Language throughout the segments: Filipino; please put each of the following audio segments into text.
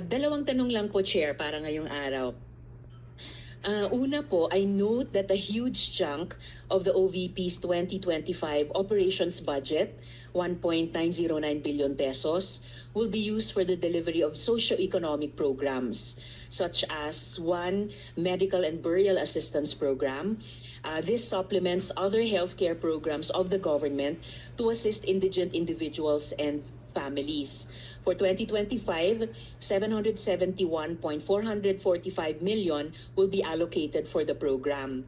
Dalawang tanong lang po, Chair, para ngayong araw. Una po, I note that a huge chunk of the OVP's 2025 operations budget, 1.909 billion pesos, will be used for the delivery of socio-economic programs such as one medical and burial assistance program. This supplements other healthcare programs of the government to assist indigent individuals and families. For 2025, 771.445 million will be allocated for the program.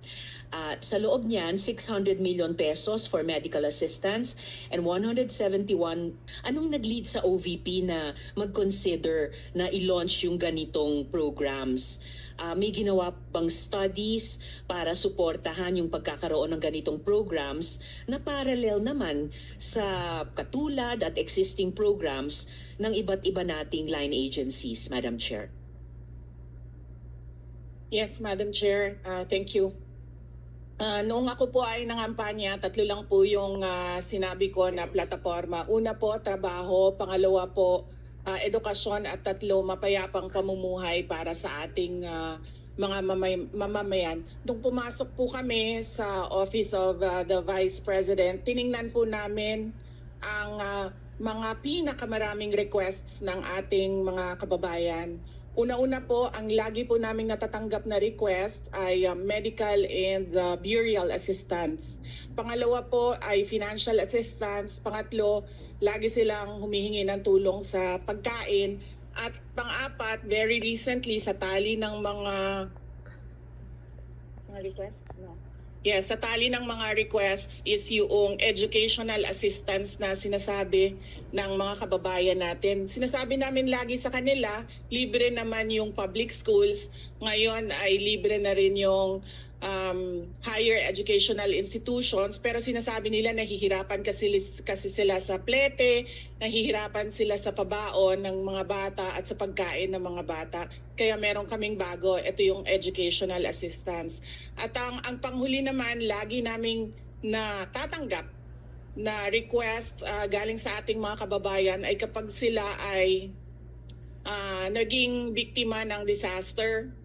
Sa loob niyan, 600 million pesos for medical assistance and 171. Anong nag-lead sa OVP na mag-consider na i-launch yung ganitong programs? May ginawa bang studies para suportahan yung pagkakaroon ng ganitong programs na parallel naman sa katulad at existing programs ng iba't iba nating line agencies, Madam Chair? Yes, Madam Chair. Thank you. Noong ako po ay nangampanya, 3 lang po yung sinabi ko na plataforma. Una po, trabaho. Pangalawa po, edukasyon. At 3, mapayapang pamumuhay para sa ating mga mamamayan. Nung pumasok po kami sa Office of the Vice President, tiningnan po namin ang mga pinakamaraming requests ng ating mga kababayan. Una-una po, ang lagi po naming natatanggap na request ay medical and burial assistance. Pangalawa po ay financial assistance. Pangatlo, lagi silang humihingi ng tulong sa pagkain. At pang-apat, very recently sa tali ng mga requests, no? Yes, sa tali ng mga requests is yung educational assistance na sinasabi ng mga kababayan natin. Sinasabi namin lagi sa kanila, libre naman yung public schools. Ngayon ay libre na rin yung higher educational institutions, pero sinasabi nila nahihirapan kasi sila sa plete, nahihirapan sila sa pabaon ng mga bata at sa pagkain ng mga bata. Kaya meron kaming bago, ito yung educational assistance. At ang panghuli naman, lagi naming natatanggap na request galing sa ating mga kababayan ay kapag sila ay naging biktima ng disaster,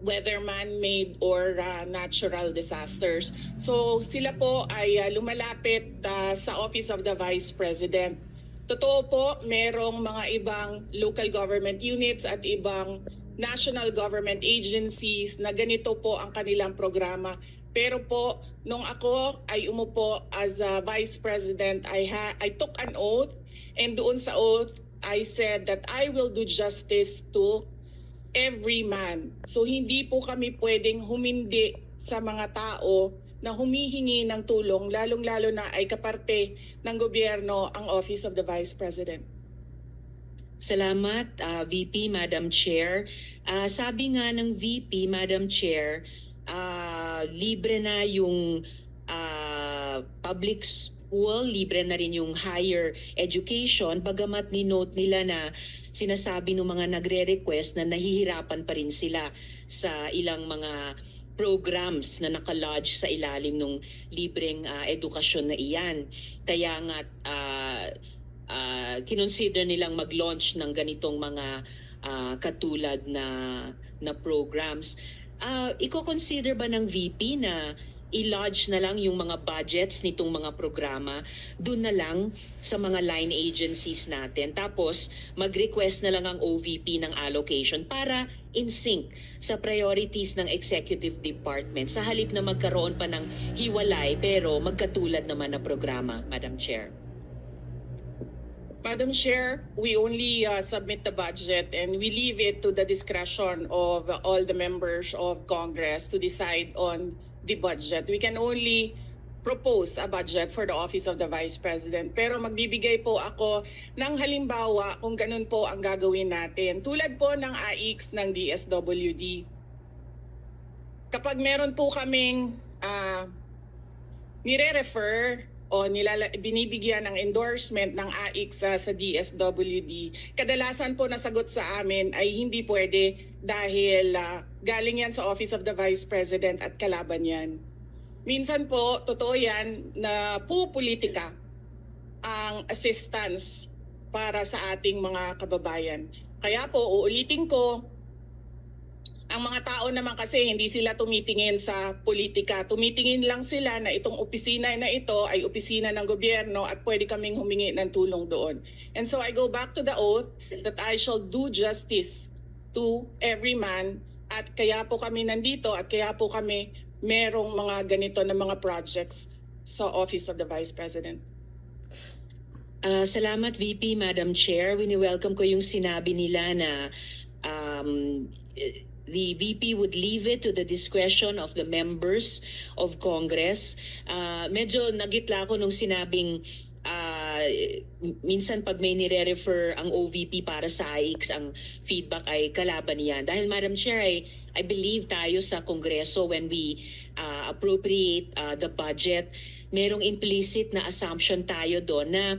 whether man-made or natural disasters. So sila po ay lumalapit sa Office of the Vice President. Totoo po, merong mga ibang local government units at ibang national government agencies na ganito po ang kanilang programa. Pero po, nung ako ay umupo as a Vice President, I took an oath, and doon sa oath, I said that I will do justice to every man. So hindi po kami pwedeng humindi sa mga tao na humihingi ng tulong, lalong-lalo na ay kaparte ng gobyerno ang Office of the Vice President. Salamat, VP, Madam Chair. Sabi nga ng VP, Madam Chair, libre na yung public school, libre na rin yung higher education, bagamat ni-note nila na sinasabi ng mga nagre-request na nahihirapan pa rin sila sa ilang mga programs na nakalodge sa ilalim ng libreng edukasyon na iyan. Kaya nga kinonsider nilang mag-launch ng ganitong mga katulad na programs. Iko-consider ba ng VP na i-lodge na lang yung mga budgets nitong mga programa doon na lang sa mga line agencies natin, tapos mag-request na lang ang OVP ng allocation para in sync sa priorities ng executive department sa halip na magkaroon pa ng hiwalay pero magkatulad naman na programa, Madam Chair? Madam Chair, we only submit the budget and we leave it to the discretion of all the members of Congress to decide on the budget. We can only propose a budget for the Office of the Vice President. Pero magbibigay po ako ng halimbawa kung ganun po ang gagawin natin. Tulad po ng AIX ng DSWD. Kapag meron po kaming nire-refer o binibigyan ng endorsement ng AIX sa DSWD, kadalasan po nasagot sa amin ay hindi pwede dahil galing yan sa Office of the Vice President at kalaban yan. Minsan po, totoo yan na pupolitika ang assistance para sa ating mga kababayan. Kaya po, uulitin ko, ang mga tao naman kasi hindi sila tumitingin sa politika. Tumitingin lang sila na itong opisina na ito ay opisina ng gobyerno at pwede kaming humingi ng tulong doon. And so I go back to the oath that I shall do justice to every man, at kaya po kami nandito at kaya po kami merong mga ganito na mga projects sa Office of the Vice President. Salamat VP, Madam Chair. Wini-welcome ko yung sinabi nila na the VP would leave it to the discretion of the members of Congress. Medyo nagitla ako nung sinabing minsan pag may nire-refer ang OVP para sa AIX, ang feedback ay kalaban niyan. Dahil Madam Chair, I believe tayo sa Kongreso when we appropriate the budget, merong implicit na assumption tayo doon na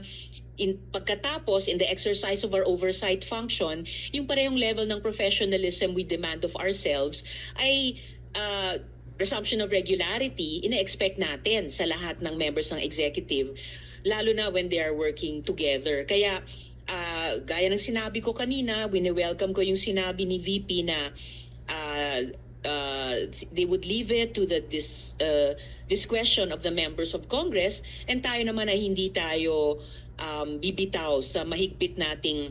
pagkatapos, in the exercise of our oversight function, yung parehong level ng professionalism we demand of ourselves ay resumption of regularity, ina-expect natin sa lahat ng members ng executive, lalo na when they are working together. Kaya, gaya ng sinabi ko kanina, wini-welcome ko yung sinabi ni VP na they would leave it to the discretion of the members of Congress, and tayo naman ay hindi tayo bibitaw sa mahigpit nating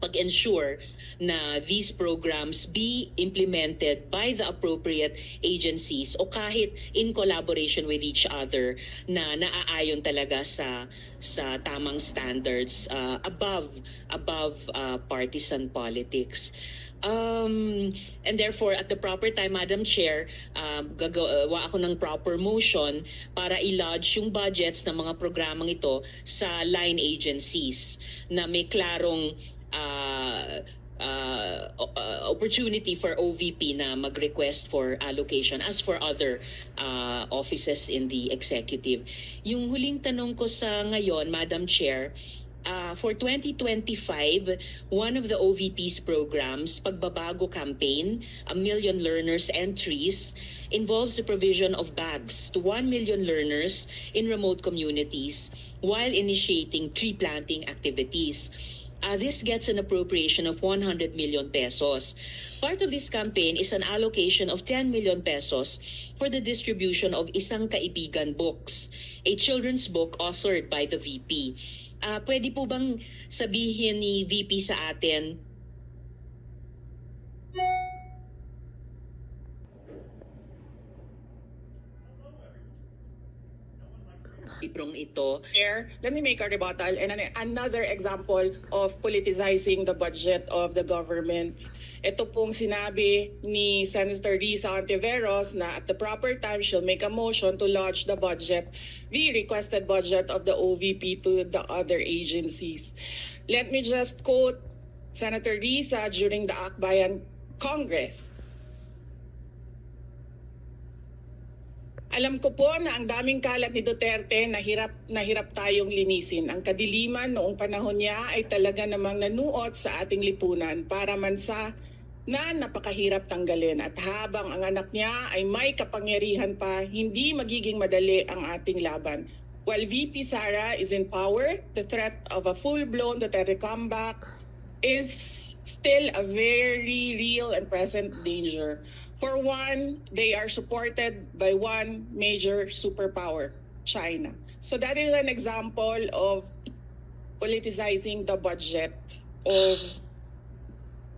pag-ensure na these programs be implemented by the appropriate agencies o kahit in collaboration with each other na naaayon talaga sa tamang standards above partisan politics. And therefore, at the proper time, Madam Chair, gagawa ako ng proper motion para i-lodge yung budgets ng mga programang ito sa line agencies na may klarong opportunity for OVP na mag-request for allocation as for other offices in the executive. Yung huling tanong ko sa ngayon, Madam Chair, for 2025, one of the OVP's programs, Pagbabago Campaign, 1 Million Learners Entries, involves the provision of bags to 1 million learners in remote communities while initiating tree planting activities. This gets an appropriation of 100 million pesos. Part of this campaign is an allocation of 10 million pesos for the distribution of Isang Kaibigan books, a children's book authored by the VP. Pwede po bang sabihin ni VP sa atin librong ito? Let me make a rebuttal and another example of politicizing the budget of the government. Ito pong sinabi ni Senator Risa Ontiveros na at the proper time she'll make a motion to lodge the budget, the requested budget of the OVP to the other agencies. Let me just quote Senator Risa during the Akbayan Congress. Alam ko po na ang daming kalat ni Duterte na hirap tayong linisin. Ang kadiliman noong panahon niya ay talaga namang nanuot sa ating lipunan para mansa na napakahirap tanggalin. At habang ang anak niya ay may kapangyarihan pa, hindi magiging madali ang ating laban. While VP Sara is in power, the threat of a full-blown Duterte comeback is still a very real and present danger. For one, they are supported by one major superpower, China. So that is an example of politicizing the budget of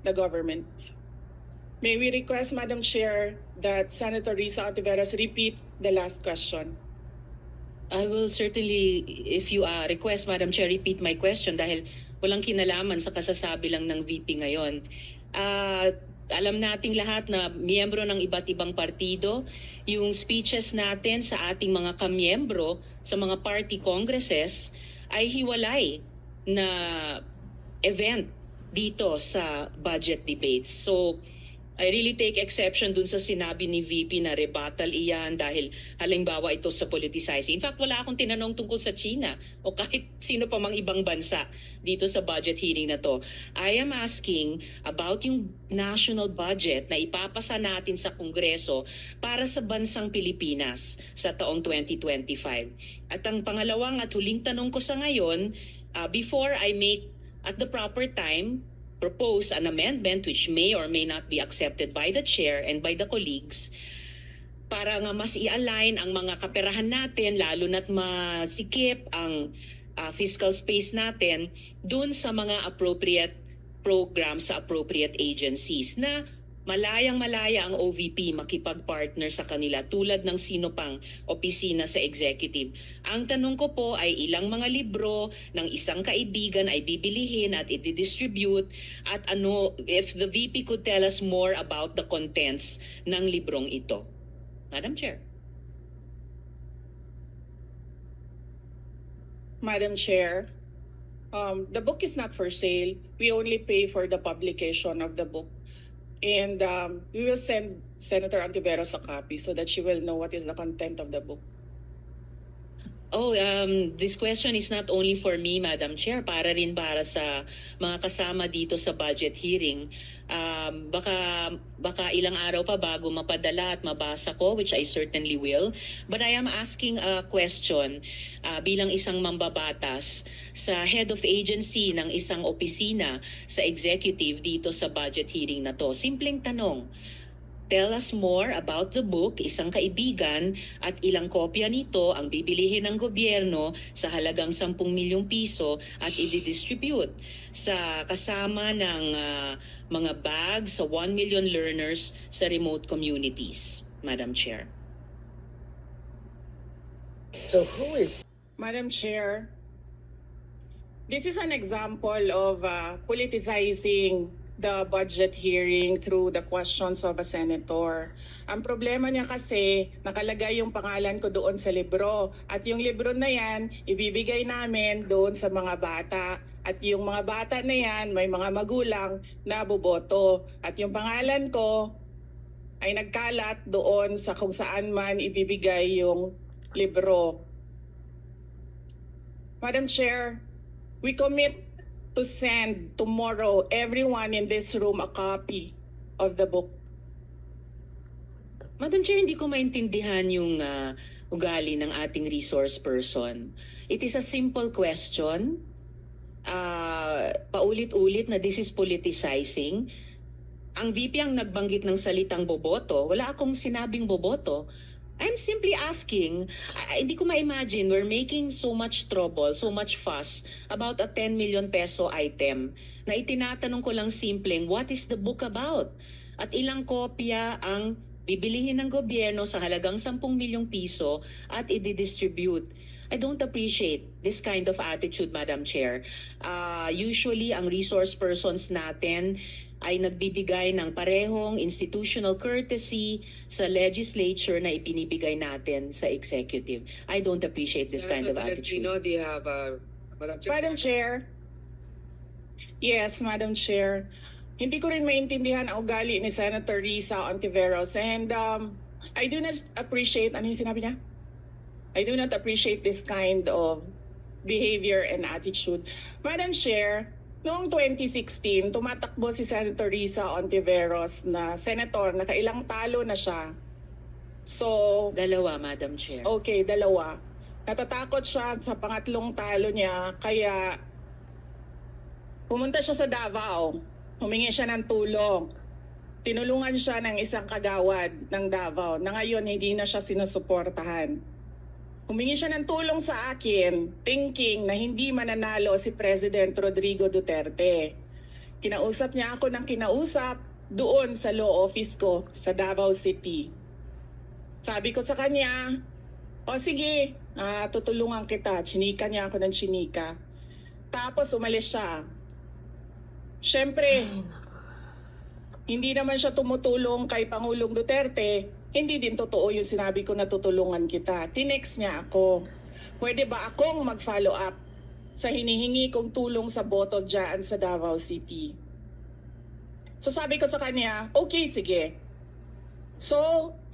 the government. May we request, Madam Chair, that Senator Risa Ontiveros repeat the last question? I will certainly, if you request, Madam Chair, repeat my question dahil walang kinalaman sa kasasabi lang ng VP ngayon. Alam nating lahat na miyembro ng iba't ibang partido, yung speeches natin sa ating mga kamiyembro sa mga party congresses ay hiwalay na event dito sa budget debates. So, I really take exception dun sa sinabi ni VP na rebuttal iyan dahil halimbawa ito sa politicizing. In fact, wala akong tinanong tungkol sa China o kahit sino pa mang ibang bansa dito sa budget hearing na to. I am asking about yung national budget na ipapasa natin sa Kongreso para sa bansang Pilipinas sa taong 2025. At ang pangalawang at huling tanong ko sa ngayon, before I make at the proper time propose an amendment which may or may not be accepted by the chair and by the colleagues para nga mas i-align ang mga kaperahan natin, lalo na't masikip ang fiscal space natin dun sa mga appropriate programs sa appropriate agencies na malayang-malaya ang OVP makipag-partner sa kanila tulad ng sino pang opisina sa executive. Ang tanong ko po ay ilang mga libro ng isang kaibigan ay bibilihin at i-distribute at ano, if the VP could tell us more about the contents ng librong ito. Madam Chair. Madam Chair, the book is not for sale. We only pay for the publication of the book. And we will send Senator Antiveros a copy so that she will know what is the content of the book. Oh, this question is not only for me, Madam Chair, para rin para sa mga kasama dito sa budget hearing. Baka ilang araw pa bago mapadala at mabasa ko, which I certainly will. But I am asking a question bilang isang mambabatas sa head of agency ng isang opisina sa executive dito sa budget hearing na to. Simpleng tanong. Tell us more about the book, isang kaibigan, at ilang kopya nito ang bibilihin ng gobyerno sa halagang 10 milyong piso at i-distribute sa kasama ng mga bags sa 1 million learners sa remote communities, Madam Chair. So who is... Madam Chair, this is an example of politicizing the budget hearing through the questions of a senator. Ang problema niya kasi, nakalagay yung pangalan ko doon sa libro. At yung libro na yan, ibibigay namin doon sa mga bata. At yung mga bata na yan, may mga magulang na boboto. At yung pangalan ko ay nagkalat doon sa kung saan man ibibigay yung libro. Madam Chair, we commit to send tomorrow everyone in this room a copy of the book. Madam Chair, hindi ko maintindihan yung ugali ng ating resource person. It is a simple question. Paulit-ulit na this is politicizing. Ang VP ang nagbanggit ng salitang boboto. Wala akong sinabing boboto. I'm simply asking, hindi ko ma-imagine we're making so much trouble, so much fuss about a 10 million peso item na itinatanong ko lang simpleng, what is the book about? At ilang kopya ang bibilihin ng gobyerno sa halagang 10 milyong piso at i-distribute. I don't appreciate this kind of attitude, Madam Chair. Usually, ang resource persons natin ay nagbibigay ng parehong institutional courtesy sa legislature na ipinibigay natin sa executive. I don't appreciate this kind of attitude. Do you have Madam Chair? Yes, Madam Chair. Hindi ko rin maintindihan ang ugali ni Senator Risa Ontiveros. And I do not appreciate, ano yung sinabi niya? I do not appreciate this kind of behavior and attitude. Madam Chair, noong 2016, tumatakbo si Senator Risa Ontiveros na senator, nakailang talo na siya. So, Dalawa, Madam Chair. okay, dalawa. Natatakot siya sa pangatlong talo niya, kaya pumunta siya sa Davao. Humingi siya ng tulong. Tinulungan siya ng isang kagawad ng Davao na ngayon hindi na siya sinusuportahan. Humingi siya ng tulong sa akin, thinking na hindi mananalo si President Rodrigo Duterte. Kinausap niya ako ng kinausap doon sa law office ko sa Davao City. Sabi ko sa kanya, o sige, tutulungan kita. Chinika niya ako ng chinika. Tapos umalis siya. Siyempre, hindi naman siya tumutulong kay Pangulong Duterte. Hindi din totoo yung sinabi ko na tutulungan kita. Tinext niya ako. Pwede ba akong mag-follow up sa hinihingi kong tulong sa boto dyan sa Davao City? So sabi ko sa kanya, okay, sige. So,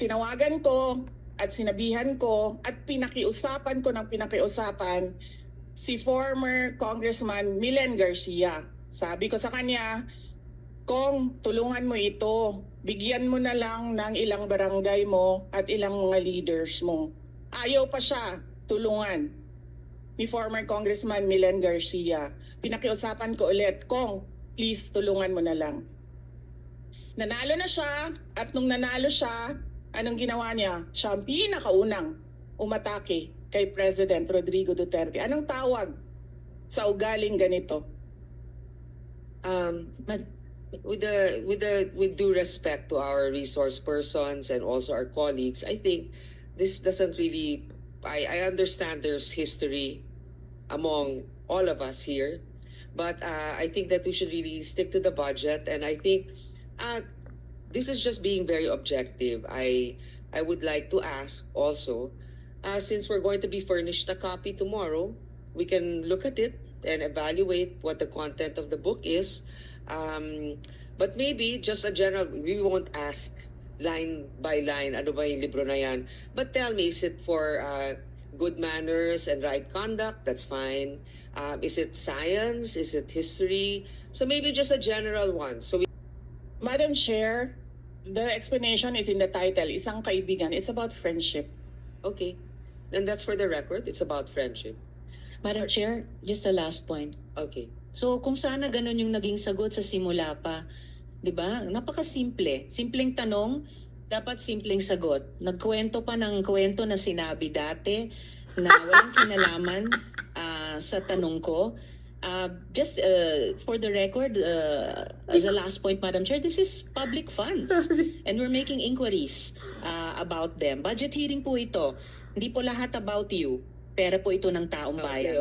tinawagan ko at sinabihan ko at pinakiusapan ko ng pinakiusapan si former Congressman Milen Garcia. Sabi ko sa kanya, Kong, tulungan mo ito. Bigyan mo na lang ng ilang barangay mo at ilang mga leaders mo. Ayaw pa siya tulungan ni former Congressman Milen Garcia. Pinakiusapan ko ulit, Kong, Please, tulungan mo na lang. Nanalo na siya, at nung nanalo siya, anong ginawa niya? Siya ang pinakaunang umatake kay President Rodrigo Duterte. Anong tawag sa ugaling ganito? With due respect to our resource persons and also our colleagues, I think this doesn't really. I understand there's history among all of us here, but I think that we should really stick to the budget. And I think this is just being very objective. I would like to ask also, since we're going to be furnished a copy tomorrow, we can look at it and evaluate what the content of the book is. But maybe just a general, we won't ask line by line, ano ba yung libro na yan? But tell me, is it for good manners and right conduct? That's fine. Is it science? Is it history? So maybe just a general one. So Madam Chair, the explanation is in the title, Isang Kaibigan. It's about friendship. okay. Then that's for the record. It's about friendship. Madam Chair, just a last point. Okay. So kung sana ganun yung naging sagot sa simula pa, 'di ba? Napakasimple. Simpleng tanong, dapat simpleng sagot. Nagkwento pa ng kwento na sinabi dati na walang kinalaman sa tanong ko. Just for the record, as a last point, Madam Chair, this is public funds and we're making inquiries about them. Budget hearing po ito. Hindi po lahat about you. Pera po ito ng taong bayan.